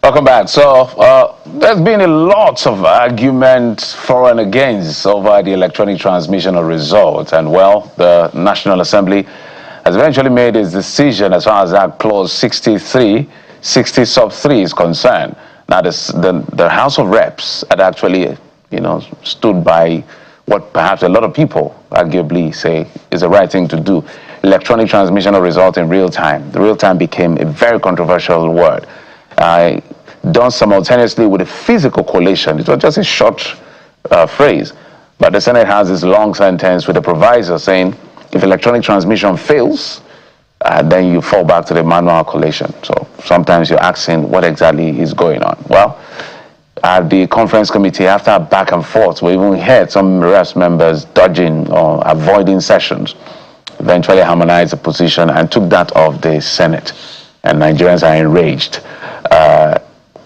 Welcome back. So, there's been a lot of argument for and against over the electronic transmission of results. And, well, the National Assembly has eventually made its decision as far as that clause 60 sub 3 is concerned. Now, the House of Reps had actually, stood by what perhaps a lot of people arguably say is the right thing to do. Electronic transmission of results in real time. The real time became a very controversial word. Done simultaneously with a physical collation. It was just a short phrase. But the Senate has this long sentence with a proviso saying if electronic transmission fails, then you fall back to the manual collation. So sometimes you're asking what exactly is going on. Well, at the conference committee, after a back and forth, we even heard some reps members dodging or avoiding sessions, eventually harmonized the position and took that off the Senate. And Nigerians are enraged.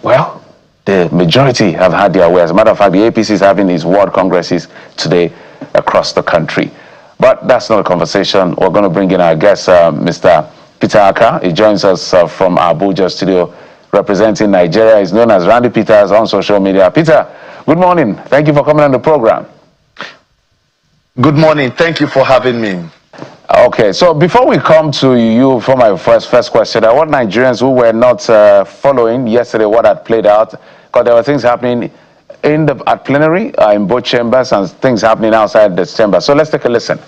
Well, the majority have had their way. As a matter of fact, the APC is having its world congresses today across the country. But that's not a conversation. We're going to bring in our guest, Mr. Peter Aka. He joins us from Abuja studio, representing Nigeria. He's known as Randy Peters on social media. Peter, good morning. Thank you for coming on the program. Good morning. Thank you for having me. Okay, so before we come to you for my first question, I want Nigerians who were not following yesterday what had played out, because there were things happening at plenary in both chambers and things happening outside the chamber. So let's take a listen.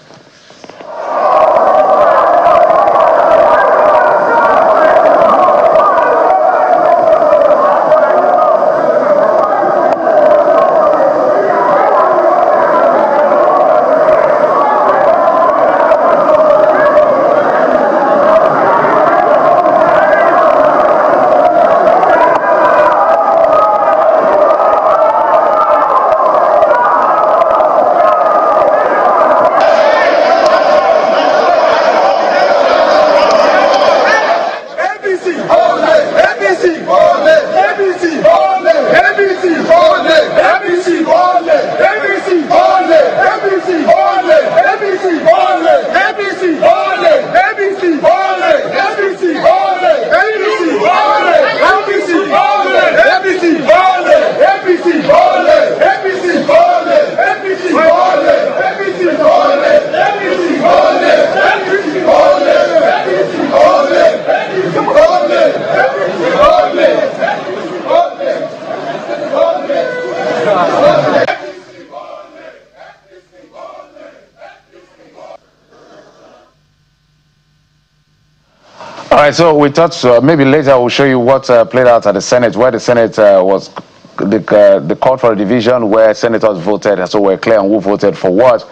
All right, so we thought maybe later we'll show you what played out at the Senate, where the Senate was the call for a division where senators voted, so we're clear on who voted for what.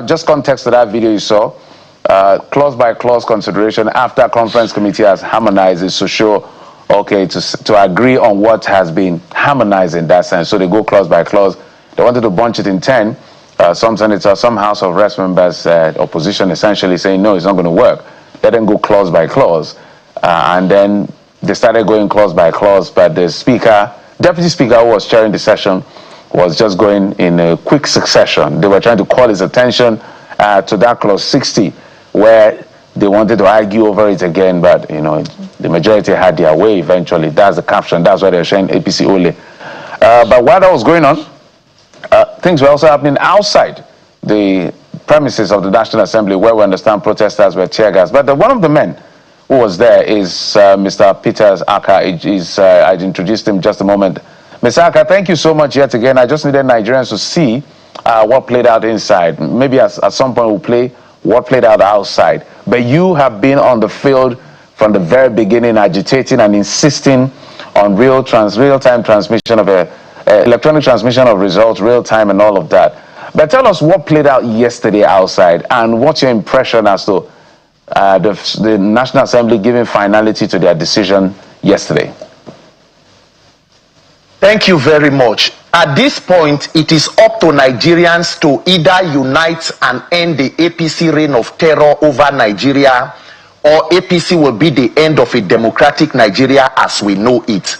Just context to that video you saw, clause by clause consideration after conference committee has harmonized it to show, okay, to agree on what has been harmonized in that sense. So they go clause by clause. They wanted to bunch it in 10. Some senators, some House of Reps members, opposition essentially saying, no, it's not going to work. Let them go clause by clause. And then they started going clause by clause, but the speaker, deputy speaker who was chairing the session, was just going in a quick succession. They were trying to call his attention to that clause 60, where they wanted to argue over it again, but the majority had their way eventually. That's the caption. That's why they're showing APC only. But while that was going on, things were also happening outside the premises of the National Assembly, where we understand protesters were tear gas. But one of the men who was there is Mr. Peters Aka. I'd introduced him just a moment. Mr. Aka, thank you so much yet again. I just needed Nigerians to see what played out inside. Maybe at some point we'll play what played out outside. But you have been on the field from the very beginning, agitating and insisting on real-time transmission of electronic transmission of results, real time and all of that. But tell us what played out yesterday outside and what's your impression as to the National Assembly giving finality to their decision yesterday. Thank you very much. At this point, it is up to Nigerians to either unite and end the APC reign of terror over Nigeria, or APC will be the end of a democratic Nigeria as we know it.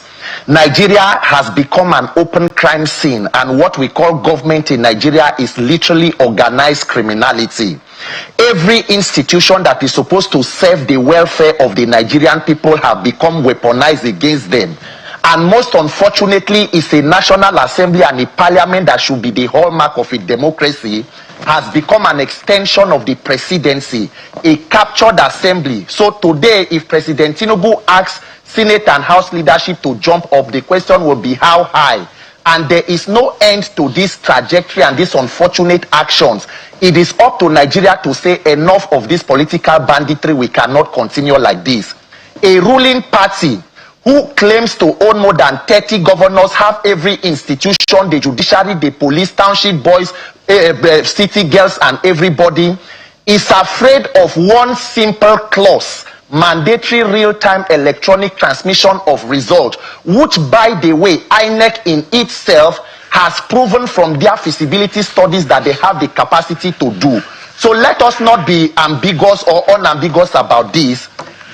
Nigeria has become an open crime scene, and what we call government in Nigeria is literally organized criminality. Every institution that is supposed to serve the welfare of the Nigerian people have become weaponized against them. and most unfortunately is a National Assembly and a parliament that should be the hallmark of a democracy, has become an extension of the presidency, a captured assembly. So today, if President Tinubu asks Senate and House leadership to jump up, the question will be how high? And there is no end to this trajectory and these unfortunate actions. It is up to Nigeria to say enough of this political banditry. We cannot continue like this. A ruling party who claims to own more than 30 governors, have every institution, the judiciary, the police, township boys, city girls, and everybody, is afraid of one simple clause: mandatory real-time electronic transmission of results, which, by the way, INEC in itself has proven from their feasibility studies that they have the capacity to do. So let us not be ambiguous or unambiguous about this.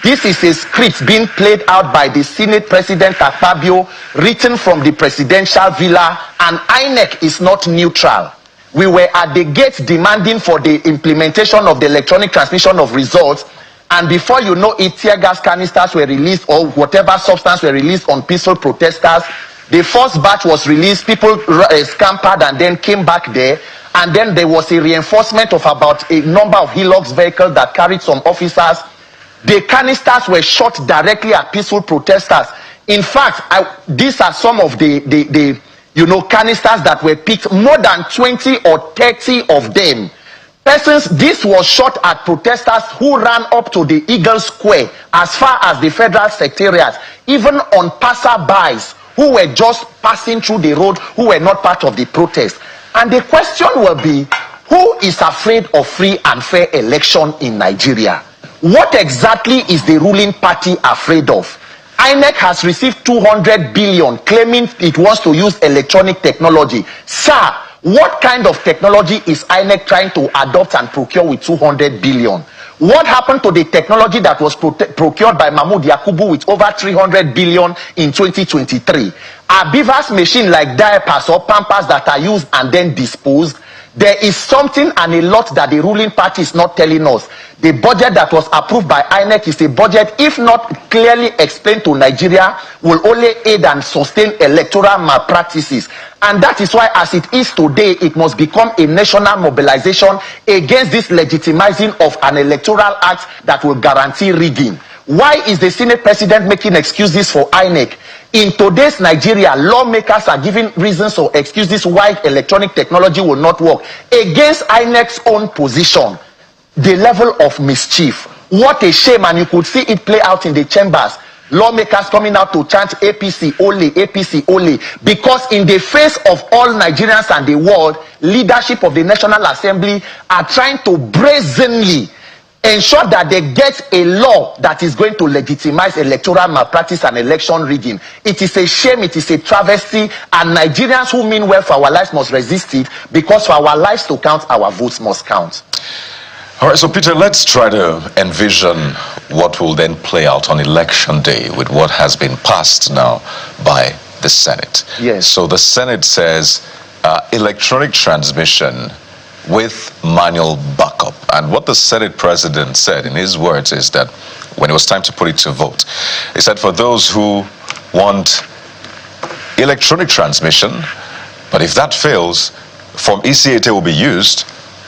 This is a script being played out by the Senate President Akpabio, written from the presidential villa, and INEC is not neutral. We were at the gate demanding for the implementation of the electronic transmission of results, and before you know it, tear gas canisters were released, or whatever substance were released on peaceful protesters. The first batch was released, people scampered and then came back there, and then there was a reinforcement of about a number of Hilux vehicles that carried some officers. The canisters were shot directly at peaceful protesters. In fact, these are some of the canisters that were picked, more than 20 or 30 of them. This was shot at protesters who ran up to the Eagle Square as far as the federal secretariat, even on passerbys who were just passing through the road, who were not part of the protest. And the question will be, who is afraid of free and fair election in Nigeria? What exactly is the ruling party afraid of? INEC has received 200 billion, claiming it wants to use electronic technology. Sir, what kind of technology is INEC trying to adopt and procure with 200 billion? What happened to the technology that was procured by Mahmoud Yakubu with over 300 billion in 2023? Are beavers machines like diapers or pampers that are used and then disposed? There is something and a lot that the ruling party is not telling us. The budget that was approved by INEC is a budget, if not clearly explained to Nigeria, will only aid and sustain electoral malpractices. And that is why, as it is today, it must become a national mobilization against this legitimizing of an electoral act that will guarantee rigging. Why is the Senate President making excuses for INEC? In today's Nigeria, lawmakers are giving reasons or excuses why electronic technology will not work against INEC's own position. The level of mischief. What a shame, and you could see it play out in the chambers. Lawmakers coming out to chant APC only, APC only, because in the face of all Nigerians and the world, leadership of the National Assembly are trying to brazenly ensure that they get a law that is going to legitimize electoral malpractice and election rigging. It is a shame, it is a travesty, and Nigerians who mean well for our lives must resist it, because for our lives to count, our votes must count. All right, so Peter, let's try to envision what will then play out on election day with what has been passed now by the Senate. Yes. So the Senate says electronic transmission with manual backup. And what the Senate President said in his words is that when it was time to put it to vote, he said for those who want electronic transmission, but if that fails, Form EC80 will be used,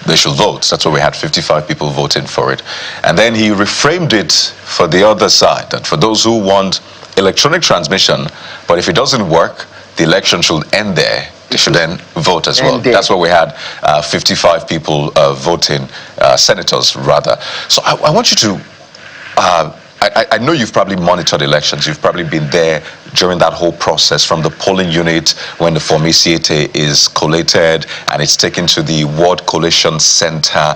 they should vote. That's why we had 55 people voting for it. And then he reframed it for the other side, that for those who want electronic transmission, but if it doesn't work, the election should end there. They should then vote as well. That's why we had 55 people voting, senators rather. So I want you to, I know you've probably monitored elections. You've probably been there during that whole process, from the polling unit when the Form EC80 is collated and it's taken to the Ward Collation Center.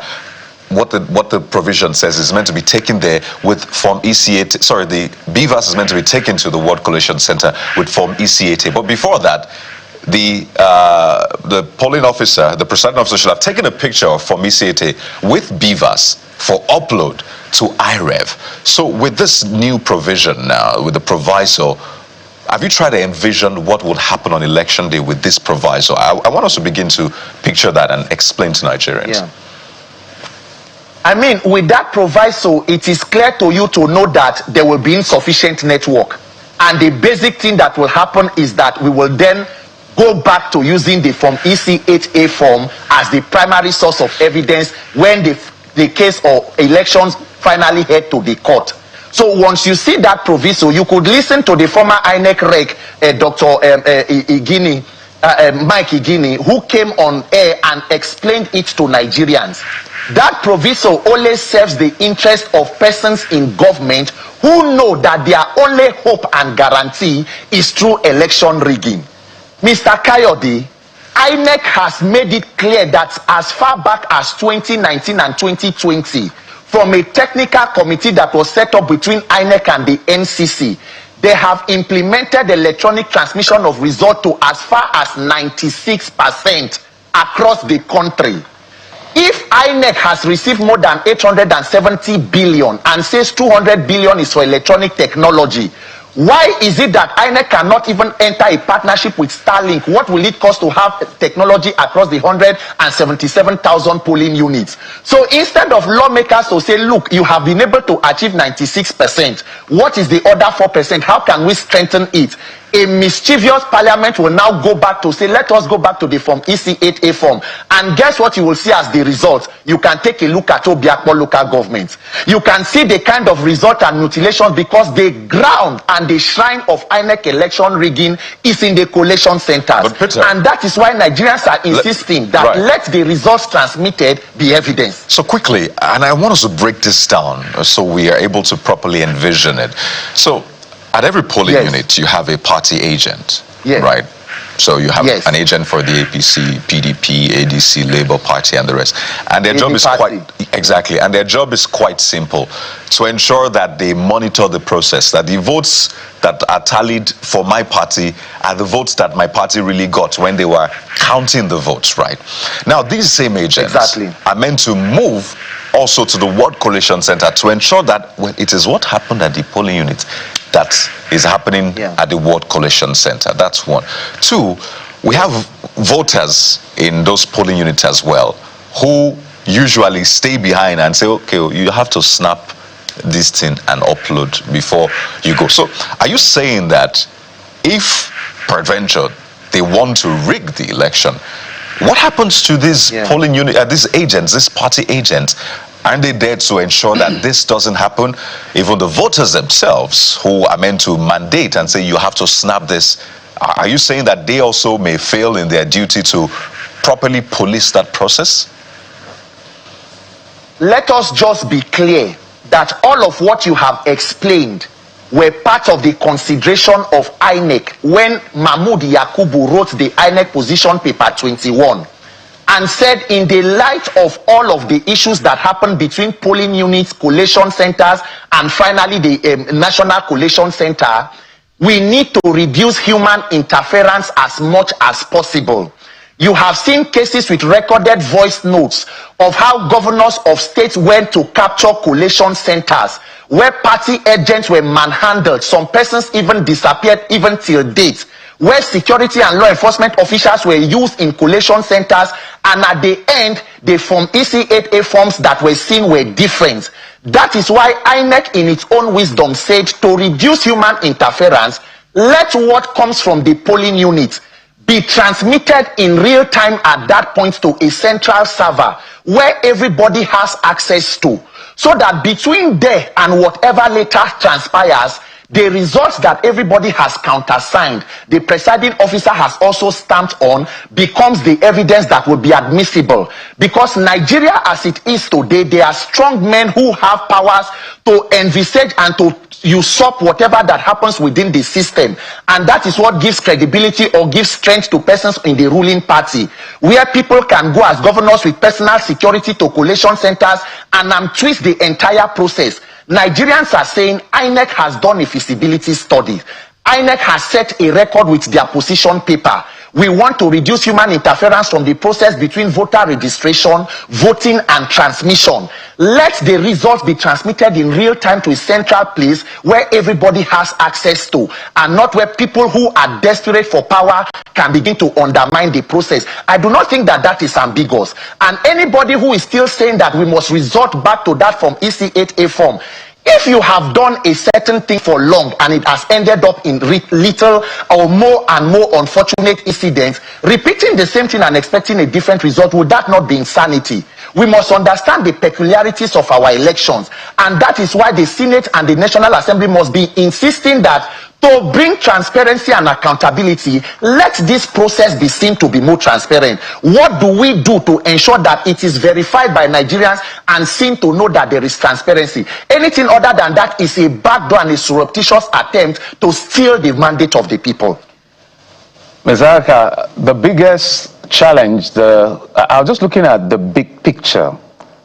What the provision says is meant to be taken there with Form EC80. Sorry, the BVAS is meant to be taken to the Ward Collation Center with Form EC80. But before that, the polling officer, the presiding officer, should have taken a picture of Form EC80 with BVAS for upload to IREV. So with this new provision now, with the proviso, have you tried to envision what would happen on election day with this proviso? I want us to begin to picture that and explain to Nigerians. Yeah. I mean, with that proviso, it is clear to you to know that there will be insufficient network. And the basic thing that will happen is that we will then go back to using the Form EC8A form as the primary source of evidence when the case of elections finally head to the court. So once you see that proviso, you could listen to the former INEC reg, Dr. Mike Igini, who came on air and explained it to Nigerians. That proviso only serves the interest of persons in government who know that their only hope and guarantee is through election rigging. Mr. Kayode, INEC has made it clear that as far back as 2019 and 2020, from a technical committee that was set up between INEC and the NCC, they have implemented electronic transmission of results to as far as 96% across the country. If INEC has received more than 870 billion and says 200 billion is for electronic technology, why is it that INEC cannot even enter a partnership with Starlink? What will it cost to have technology across the 177,000 polling units? So instead of lawmakers to say, look, you have been able to achieve 96%, what is the other 4%? How can we strengthen it? A mischievous parliament will now go back to say, let us go back to the Form EC8A form. And guess what you will see as the result? You can take a look at Obiakpo local government. You can see the kind of result and mutilations because the ground and the shrine of INEC election rigging is in the collation centers. Peter, and that is why Nigerians are insisting that let the results transmitted be evidence. So quickly, and I want us to break this down so we are able to properly envision it. So at every polling unit, you have a party agent, right? So you have an agent for the APC, PDP, ADC, Labour Party, and the rest. And their job is and their job is quite simple: to ensure that they monitor the process, that the votes that are tallied for my party are the votes that my party really got when they were counting the votes, right? Now, these same agents are meant to move also to the ward collation center to ensure that it is what happened at the polling unit that is happening at the ward collation center. That's one. Two, we have voters in those polling units as well who usually stay behind and say, okay, you have to snap this thing and upload before you go. So are you saying that if peradventure they want to rig the election, what happens to these polling unit, these agents, these party agents? Aren't they there to ensure that this doesn't happen? Even the voters themselves, who are meant to mandate and say you have to snap this, are you saying that they also may fail in their duty to properly police that process? Let us just be clear that all of what you have explained were part of the consideration of INEC when Mahmoud Yakubu wrote the INEC position paper 21 and said, in the light of all of the issues that happened between polling units, collation centers, and finally the National Collation Center, we need to reduce human interference as much as possible. You have seen cases with recorded voice notes of how governors of states went to capture collation centers where party agents were manhandled. Some persons even disappeared even till date, where security and law enforcement officials were used in collation centers, and at the end, the Form EC8A forms that were seen were different. That is why INEC in its own wisdom said, to reduce human interference, let what comes from the polling unit be transmitted in real time at that point to a central server where everybody has access to, so that between there and whatever later transpires, the results that everybody has countersigned, the presiding officer has also stamped on, becomes the evidence that will be admissible. Because Nigeria as it is today, there are strong men who have powers to envisage and to usurp whatever that happens within the system. And that is what gives credibility or gives strength to persons in the ruling party, where people can go as governors with personal security to collation centers and twist the entire process. Nigerians are saying INEC has done a feasibility study. INEC has set a record with their position paper. We want to reduce human interference from the process between voter registration, voting, and transmission. Let the results be transmitted in real time to a central place where everybody has access to, and not where people who are desperate for power can begin to undermine the process. I do not think that that is ambiguous. And anybody who is still saying that we must resort back to that Form EC8A form, If you have done a certain thing for long and it has ended up in little or more and more unfortunate incidents, repeating the same thing and expecting a different result, would that not be insanity? We must understand the peculiarities of our elections, and that is why the Senate and the National Assembly must be insisting that to bring transparency and accountability, let this process be seen to be more transparent. What do we do to ensure that it is verified by Nigerians and seen to know that there is transparency? Anything other than that is a backdoor and a surreptitious attempt to steal the mandate of the people. Ms. Araka, the biggest challenge, I was just looking at the big picture,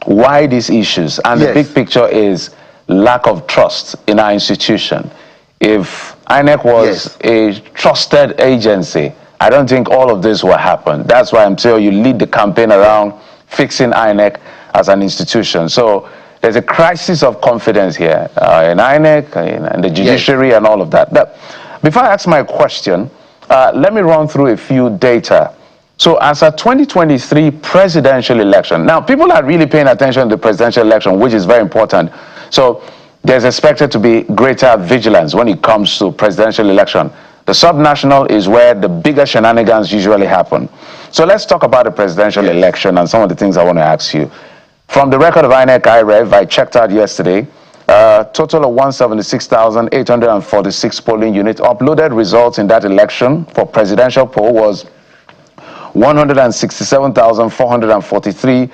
why these issues, and the big picture is lack of trust in our institution. If INEC was a trusted agency, I don't think all of this will happen. That's why I'm telling you, lead the campaign around fixing INEC as an institution. So there's a crisis of confidence here in INEC, in the judiciary, and all of that. But before I ask my question, let me run through a few data. So as a 2023 presidential election, now people are really paying attention to the presidential election, which is very important. So there's expected to be greater vigilance when it comes to presidential election. The subnational is where the bigger shenanigans usually happen. So let's talk about the presidential election and some of the things I want to ask you. From the record of INEC IREV, I checked out yesterday, total of 176,846 polling units. Uploaded results in that election for presidential poll was 167,443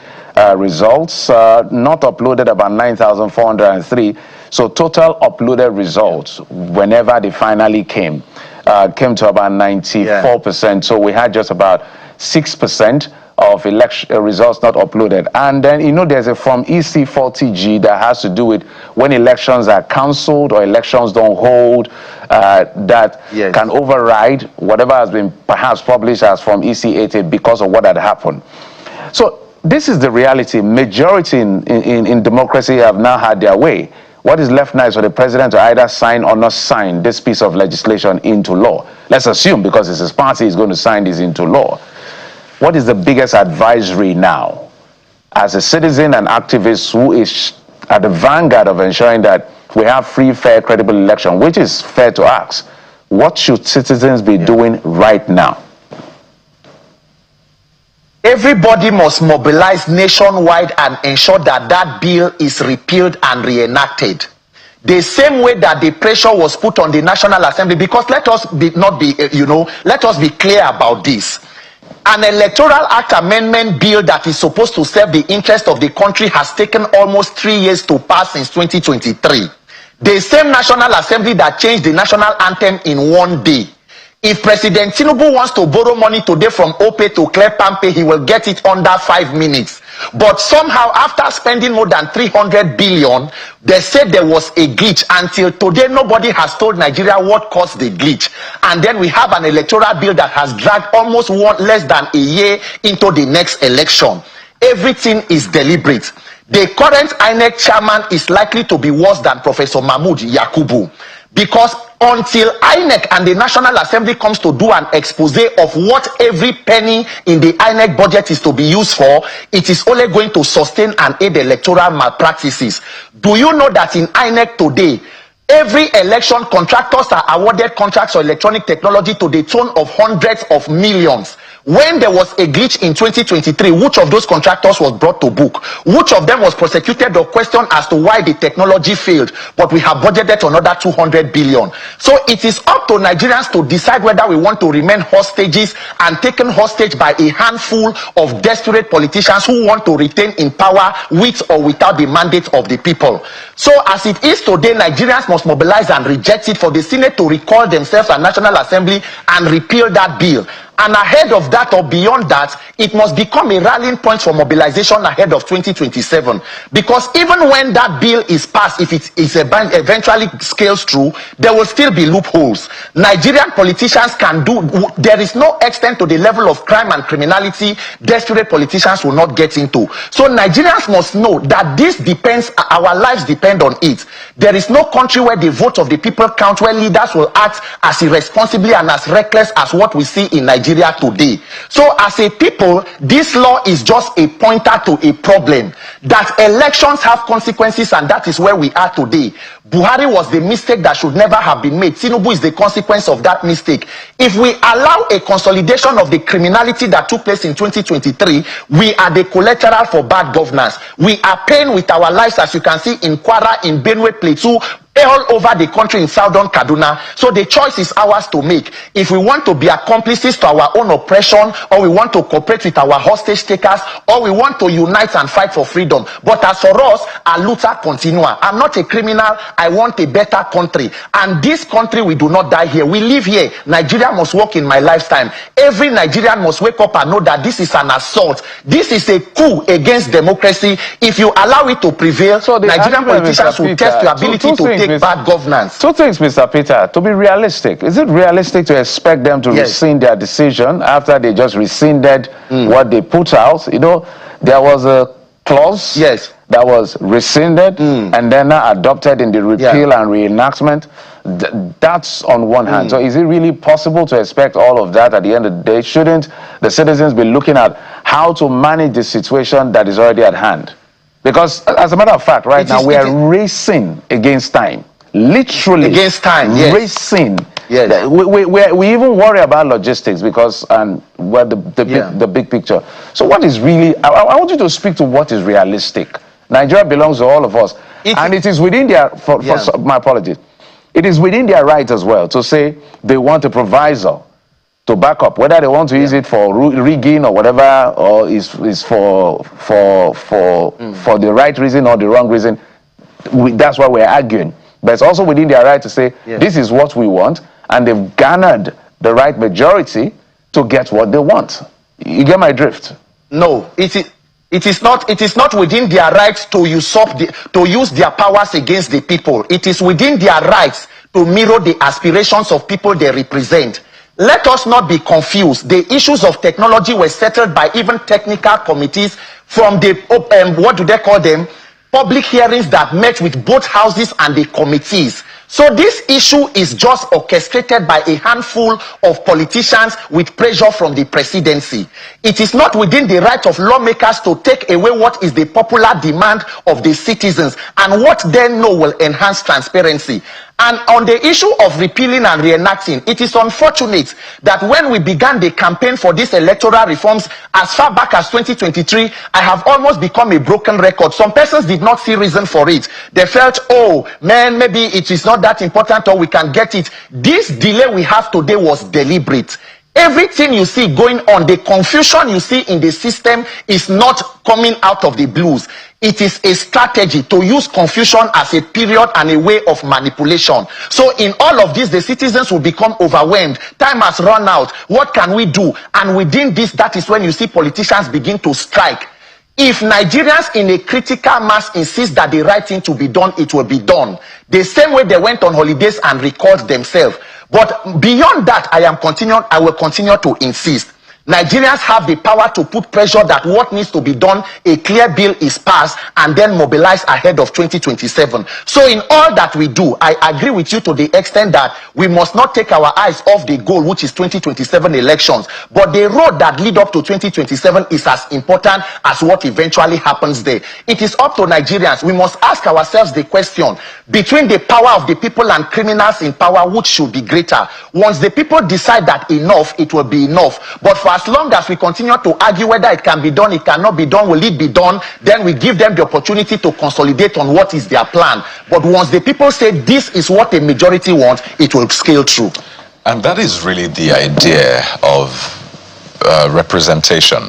results, not uploaded about 9,403. So total uploaded results, whenever they finally came to about 94%. So we had just about 6% of election results not uploaded. And then, you know, there's a Form EC40G that has to do with when elections are cancelled or elections don't hold, that can override whatever has been perhaps published as Form EC80 because of what had happened. So this is the reality. Majority in democracy have now had their way. What is left now is for the president to either sign or not sign this piece of legislation into law. Let's assume, because it's his party, is going to sign this into law. What is the biggest advisory now, as a citizen and activist who is at the vanguard of ensuring that we have free, fair, credible election, which is fair to ask? What should citizens be doing right now? Everybody must mobilize nationwide and ensure that that bill is repealed and reenacted. The same way that the pressure was put on the National Assembly, because let us be clear about this. An Electoral Act amendment bill that is supposed to serve the interest of the country has taken almost 3 years to pass since 2023. The same National Assembly that changed the national anthem in 1 day. If President Tinubu wants to borrow money today from OPE to clear Pampe, he will get it under 5 minutes. But somehow, after spending more than 300 billion, they said there was a glitch. Until today, nobody has told Nigeria what caused the glitch. And then we have an electoral bill that has dragged almost less than a year into the next election. Everything is deliberate. The current INEC chairman is likely to be worse than Professor Mahmood Yakubu, because until INEC and the National Assembly comes to do an expose of what every penny in the INEC budget is to be used for, it is only going to sustain and aid electoral malpractices. Do you know that in INEC today, every election, contractors are awarded contracts for electronic technology to the tune of hundreds of millions? When there was a glitch in 2023, which of those contractors was brought to book? Which of them was prosecuted or questioned as to why the technology failed? But we have budgeted another 200 billion. So it is up to Nigerians to decide whether we want to remain hostages and taken hostage by a handful of desperate politicians who want to retain in power with or without the mandate of the people. So as it is today, Nigerians must mobilize and reject it, for the Senate to recall themselves and National Assembly and repeal that bill. And ahead of that, or beyond that, it must become a rallying point for mobilization ahead of 2027. Because even when that bill is passed, if it is eventually scales through, there will still be loopholes. Nigerian politicians can do, there is no extent to the level of crime and criminality desperate politicians will not get into. So Nigerians must know that this depends, our lives depend on it. There is no country where the vote of the people count, where leaders will act as irresponsibly and as reckless as what we see in Nigeria. Nigeria today. So as a people, this law is just a pointer to a problem, that elections have consequences, and that is where we are today. Buhari was the mistake that should never have been made. Tinubu is the consequence of that mistake. If we allow a consolidation of the criminality that took place in 2023, we are the collateral for bad governance. We are paying with our lives, as you can see in Kwara, in Benue Plateau, all over the country, in southern Kaduna. So the choice is ours to make. If we want to be accomplices to our own oppression, or we want to cooperate with our hostage takers, or we want to unite and fight for freedom. But as for us, a luta continua. I'm not a criminal. I want a better country. And this country, we do not die here. We live here. Nigeria must work in my lifetime. Every Nigerian must wake up and know that this is an assault. This is a coup against democracy. If you allow it to prevail, so Nigerian politicians will test your ability to take bad governance. Two things, Mr. Peter. To be realistic, is it realistic to expect them to rescind their decision after they just rescinded what they put out? You know, there was a clause that was rescinded and then adopted in the repeal and reenactment. That's on one hand. So is it really possible to expect all of that at the end of the day? Shouldn't the citizens be looking at how to manage the situation that is already at hand? Because, as a matter of fact, right now, we are racing against time. Literally. Against time, racing. Yes. We even worry about logistics because, the big picture. So what is really, I want you to speak to what is realistic. Nigeria belongs to all of us. And it is within their, my apologies, it is within their right as well to say they want a proviso to back up, whether they want to use it for rigging or whatever, or is for the right reason or the wrong reason. That's why we're arguing. But it's also within their right to say, this is what we want, and they've garnered the right majority to get what they want. You get my drift? No, it is not within their rights to usurp to use their powers against the people. It is within their rights to mirror the aspirations of people they represent. Let us not be confused. The issues of technology were settled by even technical committees from the, what do they call them? Public hearings that met with both houses and the committees. So this issue is just orchestrated by a handful of politicians with pressure from the presidency. It is not within the right of lawmakers to take away what is the popular demand of the citizens and what they know will enhance transparency. And on the issue of repealing and reenacting, it is unfortunate that when we began the campaign for these electoral reforms as far back as 2023, I have almost become a broken record. Some persons did not see reason for it. They felt, oh man, maybe it is not that important or we can get it. This delay we have today was deliberate. Everything you see going on, the confusion you see in the system is not coming out of the blues. It is a strategy to use confusion as a period and a way of manipulation. So in all of this, the citizens will become overwhelmed. Time has run out. What can we do? And within this, that is when you see politicians begin to strike. If Nigerians in a critical mass insist that the right thing to be done, it will be done. The same way they went on holidays and recalled themselves. But beyond that, I will continue to insist. Nigerians have the power to put pressure that what needs to be done, a clear bill is passed and then mobilize ahead of 2027. So in all that we do, I agree with you to the extent that we must not take our eyes off the goal, which is 2027 elections. But the road that lead up to 2027 is as important as what eventually happens there. It is up to Nigerians. We must ask ourselves the question, between the power of the people and criminals in power, which should be greater? Once the people decide that enough, it will be enough. But for as long as we continue to argue whether it can be done, it cannot be done, will it be done, then we give them the opportunity to consolidate on what is their plan. But once the people say this is what a majority wants, it will scale through. And that is really the idea of representation,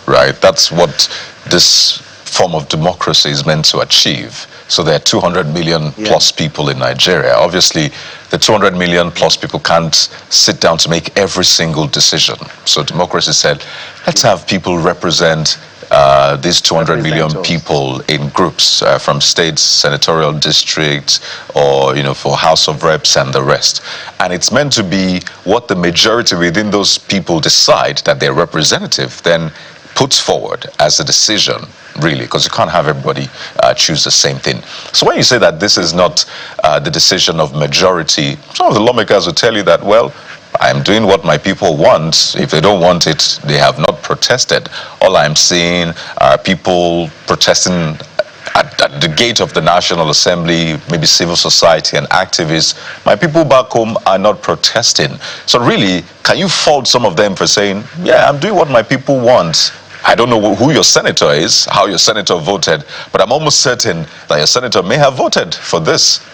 right? That's what this form of democracy is meant to achieve. So there are 200 million plus people in Nigeria. Obviously, the 200 million plus people can't sit down to make every single decision. So democracy said, let's have people represent these 200 million people in groups from states, senatorial districts, or for House of Reps and the rest. And it's meant to be what the majority within those people decide that their representative then puts forward as a decision, really, because you can't have everybody choose the same thing. So when you say that this is not the decision of majority, some of the lawmakers will tell you that, well, I'm doing what my people want. If they don't want it, they have not protested. All I'm seeing are people protesting at the gate of the National Assembly, maybe civil society and activists. My people back home are not protesting. So really, can you fault some of them for saying, yeah, I'm doing what my people want? I don't know who your senator is, how your senator voted, but I'm almost certain that your senator may have voted for this.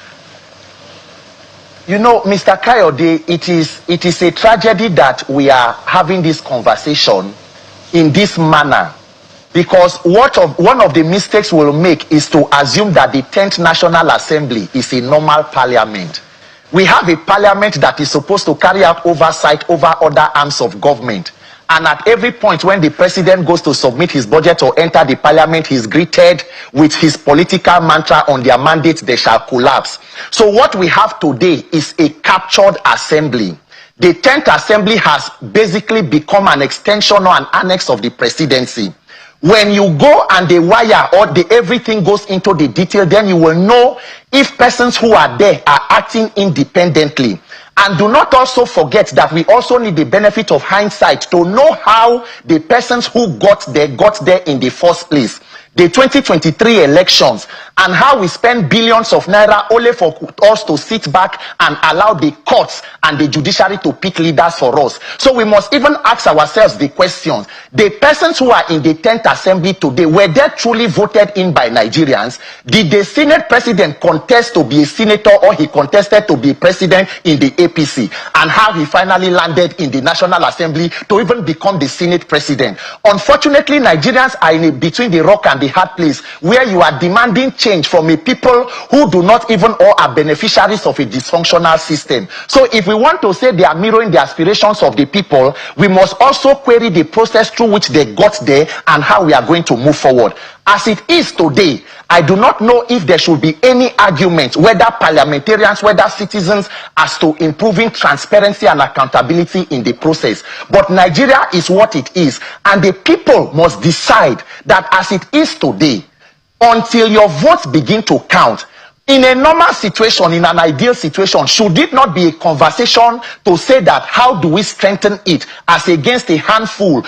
You know, Mr. Kayode, it is a tragedy that we are having this conversation in this manner, because one of the mistakes we'll make is to assume that the 10th National Assembly is a normal parliament. We have a parliament that is supposed to carry out oversight over other arms of government. And at every point when the president goes to submit his budget or enter the parliament, he's greeted with his political mantra, on their mandate they shall collapse. So what we have today is a captured assembly. The 10th assembly has basically become an extension or an annex of the presidency. When you go and the wire or everything goes into the detail, then you will know if persons who are there are acting independently. And do not also forget that we also need the benefit of hindsight to know how the persons who got there in the first place. The 2023 elections, and how we spend billions of naira only for us to sit back and allow the courts and the judiciary to pick leaders for us. So we must even ask ourselves the questions. The persons who are in the 10th assembly today, were they truly voted in by Nigerians? Did the Senate president contest to be a senator, or he contested to be president in the APC? And how he finally landed in the National Assembly to even become the Senate president? Unfortunately, Nigerians are between the rock and the hard place, where you are demanding change from a people who do not even or are beneficiaries of a dysfunctional system. So if we want to say they are mirroring the aspirations of the people, we must also query the process through which they got there and how we are going to move forward. As it is today, I do not know if there should be any argument, whether parliamentarians, whether citizens, as to improving transparency and accountability in the process. But Nigeria is what it is, and the people must decide that as it is today, until your votes begin to count, in a normal situation, in an ideal situation, should it not be a conversation to say that how do we strengthen it as against a handful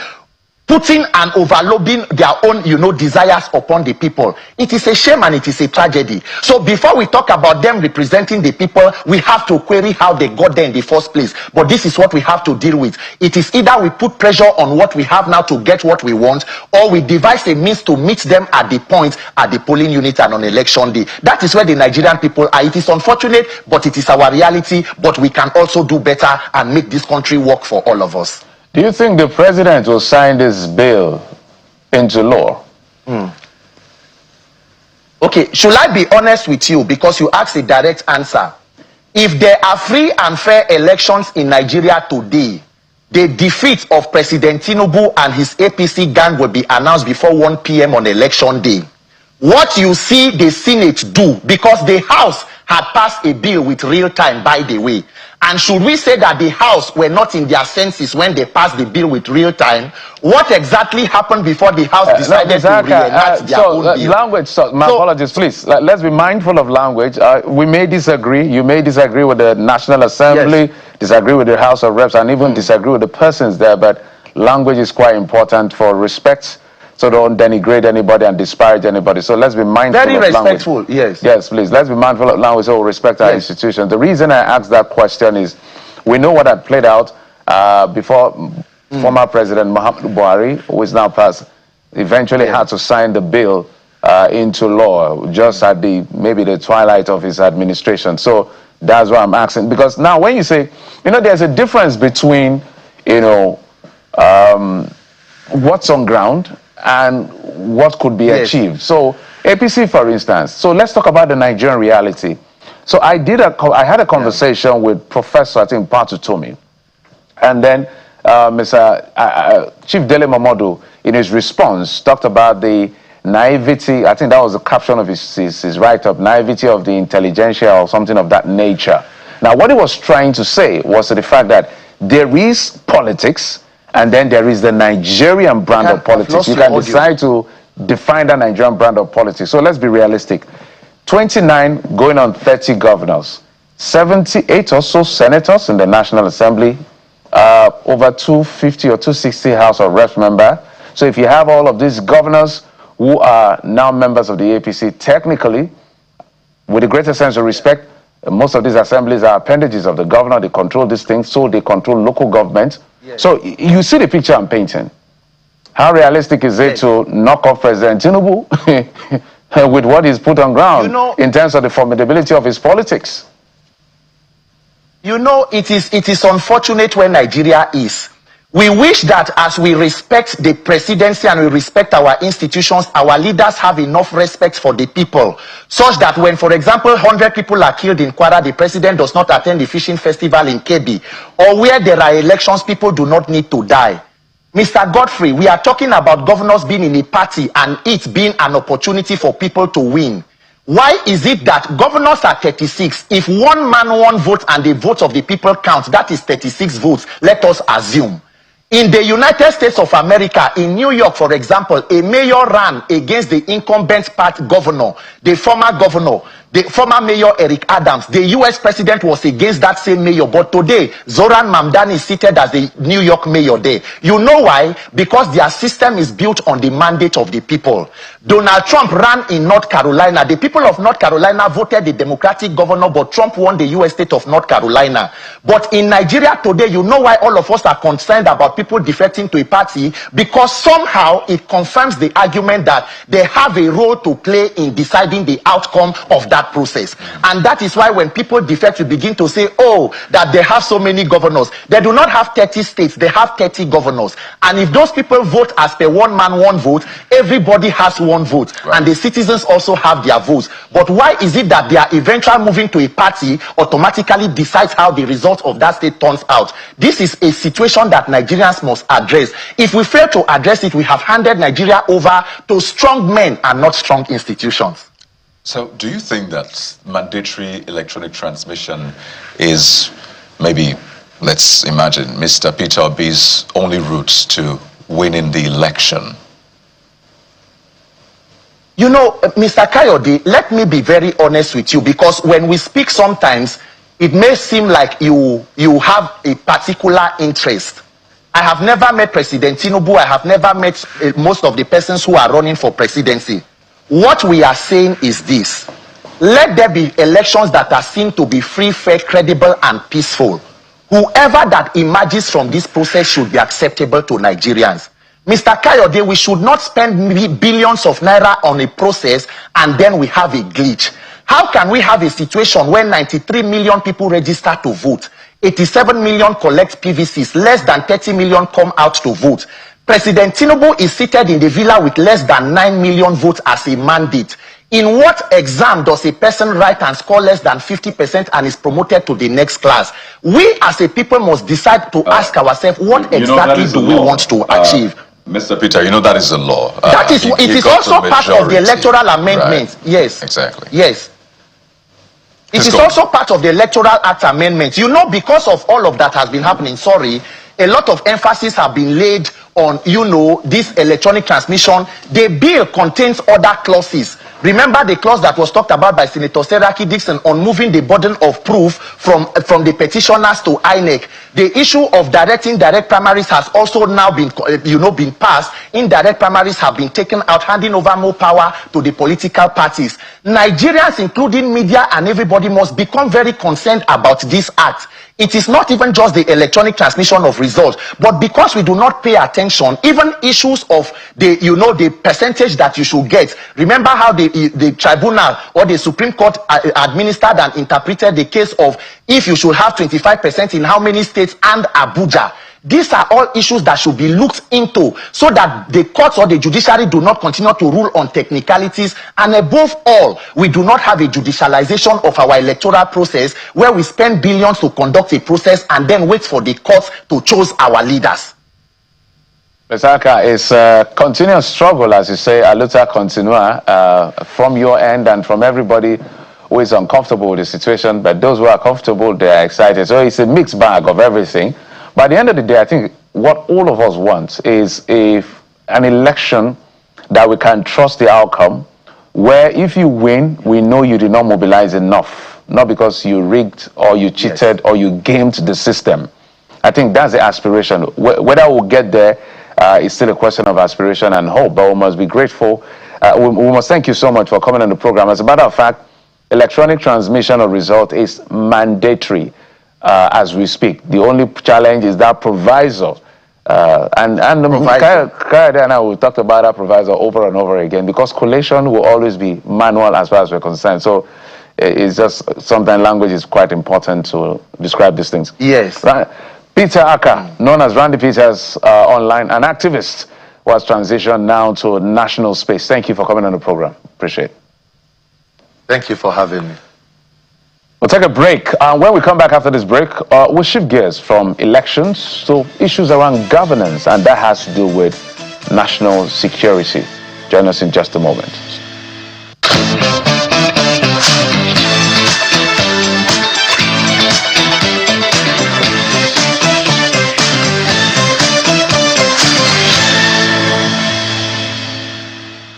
putting and overloading their own, desires upon the people? It is a shame and it is a tragedy. So before we talk about them representing the people, we have to query how they got there in the first place. But this is what we have to deal with. It is either we put pressure on what we have now to get what we want, or we devise a means to meet them at the point at the polling unit and on election day. That is where the Nigerian people are. It is unfortunate, but it is our reality. But we can also do better and make this country work for all of us. Do you think the president will sign this bill into law? Okay, should I be honest with you, because you asked a direct answer? If there are free and fair elections in Nigeria today, the defeat of President Tinubu and his APC gang will be announced before 1 p.m. on election day. What you see the Senate do, because the House had passed a bill with real time, by the way. And should we say that the House were not in their senses when they passed the bill with real time? What exactly happened before the House decided to reenact their own bill? Language, my apologies, please. Let's be mindful of language. We may disagree. You may disagree with the National Assembly, disagree with the House of Reps, and even disagree with the persons there. But language is quite important for respect. So don't denigrate anybody and disparage anybody. So let's be mindful of language. Very respectful, yes. Yes, please. Let's be mindful of language so we respect our institutions. The reason I asked that question is we know what had played out before former President Muhammadu Buhari, who is now passed, eventually had to sign the bill into law just at maybe the twilight of his administration. So that's why I'm asking. Because now when you say, there's a difference between, what's on ground and what could be achieved. So APC, for instance. So let's talk about the Nigerian reality. So I had a conversation with Professor, I think, Patu Tomi, and then Mr. Chief Dele Momodu, in his response, talked about the naivety. I think that was the caption of his write-up, naivety of the intelligentsia or something of that nature. Now, what he was trying to say was the fact that there is politics, and then there is the Nigerian brand of politics. You can decide to define that Nigerian brand of politics. So let's be realistic. 29 going on 30 governors, 78 or so senators in the National Assembly, over 250 or 260 House of Reps member. So if you have all of these governors who are now members of the APC, technically, with the greatest sense of respect, most of these assemblies are appendages of the governor. They control these things, so they control local government. Yes. So you see the picture I'm painting. How realistic is it to knock off President Tinubu with what he's put on ground in terms of the formidability of his politics? You know, it is unfortunate where Nigeria is. We wish that as we respect the presidency and we respect our institutions, our leaders have enough respect for the people, such that when, for example, 100 people are killed in Kwara, the president does not attend the fishing festival in Kebbi, or where there are elections, people do not need to die. Mr. Godfrey, we are talking about governors being in a party and it being an opportunity for people to win. Why is it that governors are 36? If one man, one vote, and the votes of the people count, that is 36 votes, let us assume. In the United States of America, in New York, for example, a mayor ran against the incumbent party governor, the former mayor Eric Adams. The US president was against that same mayor, but today Zoran Mamdani is seated as the New York mayor there. You know why? Because their system is built on the mandate of the people. Donald Trump ran in North Carolina. The people of North Carolina voted the Democratic governor, but Trump won the US state of North Carolina. But in Nigeria today, you know why all of us are concerned about people defecting to a party? Because somehow it confirms the argument that they have a role to play in deciding the outcome of that process. And that is why when people defect, you begin to say, oh, that they have so many governors. They do not have 30 states, they have 30 governors. And if those people vote as per one man, one vote, everybody has one vote. Right. And the citizens also have their votes. But why is it that their eventual moving to a party automatically decides how the result of that state turns out? This is a situation that Nigerians must address. If we fail to address it, we have handed Nigeria over to strong men and not strong institutions. So do you think that mandatory electronic transmission is maybe, let's imagine, Mr. Peter Obi's only route to winning the election? You know, Mr. Kayode, let me be very honest with you, because when we speak sometimes, it may seem like you have a particular interest. I have never met President Tinubu. I have never met most of the persons who are running for presidency. What we are saying is this: let there be elections that are seen to be free, fair, credible, and peaceful. Whoever that emerges from this process should be acceptable to Nigerians. Mr. Kayode, we should not spend billions of naira on a process and then we have a glitch. How can we have a situation where 93 million people register to vote, 87 million collect PVCs, less than 30 million come out to vote? President Tinubu is seated in the villa with less than 9 million votes as a mandate. In what exam does a person write and score less than 50% and is promoted to the next class? We as a people must decide to ask ourselves, what exactly do we want to achieve? Mr. Peter, you know that is the law. That is, it is also part of the electoral amendment. Right. Yes. Exactly. Yes. It is also part of the Electoral Act amendment. You know, because of all of that has been happening, a lot of emphasis have been laid on, this electronic transmission. The bill contains other clauses. Remember the clause that was talked about by Senator Seraki Dixon on moving the burden of proof from the petitioners to INEC. The issue of indirect primaries has also now been, been passed. Indirect primaries have been taken out, handing over more power to the political parties. Nigerians, including media and everybody, must become very concerned about this act. It is not even just the electronic transmission of results, but because we do not pay attention, even issues of the percentage that you should get. Remember how the tribunal or the Supreme Court administered and interpreted the case of if you should have 25% in how many states and Abuja. These are all issues that should be looked into so that the courts or the judiciary do not continue to rule on technicalities. And above all, we do not have a judicialization of our electoral process where we spend billions to conduct a process and then wait for the courts to choose our leaders. Besaka, it's a continuous struggle, as you say, a luta continua from your end and from everybody who is uncomfortable with the situation. But those who are comfortable, they are excited. So it's a mixed bag of everything. But at the end of the day, I think what all of us want is an election that we can trust the outcome, where if you win, we know you did not mobilize enough, not because you rigged or you cheated or you gamed the system. I think that's the aspiration. Whether we'll get there is still a question of aspiration and hope, but we must be grateful. We must thank you so much for coming on the program. As a matter of fact, electronic transmission of result is mandatory as we speak. The only challenge is that proviso. And Kayode and I will talk about that proviso over and over again, because collation will always be manual as far as we're concerned. So it's just sometimes language is quite important to describe these things. Yes. Right. Peter Aka, known as Randy Peters online, an activist, was transitioned now to national space. Thank you for coming on the program. Appreciate it. Thank you for having me. We'll take a break. When we come back after this break, we'll shift gears from elections to issues around governance, and that has to do with national security. Join us in just a moment.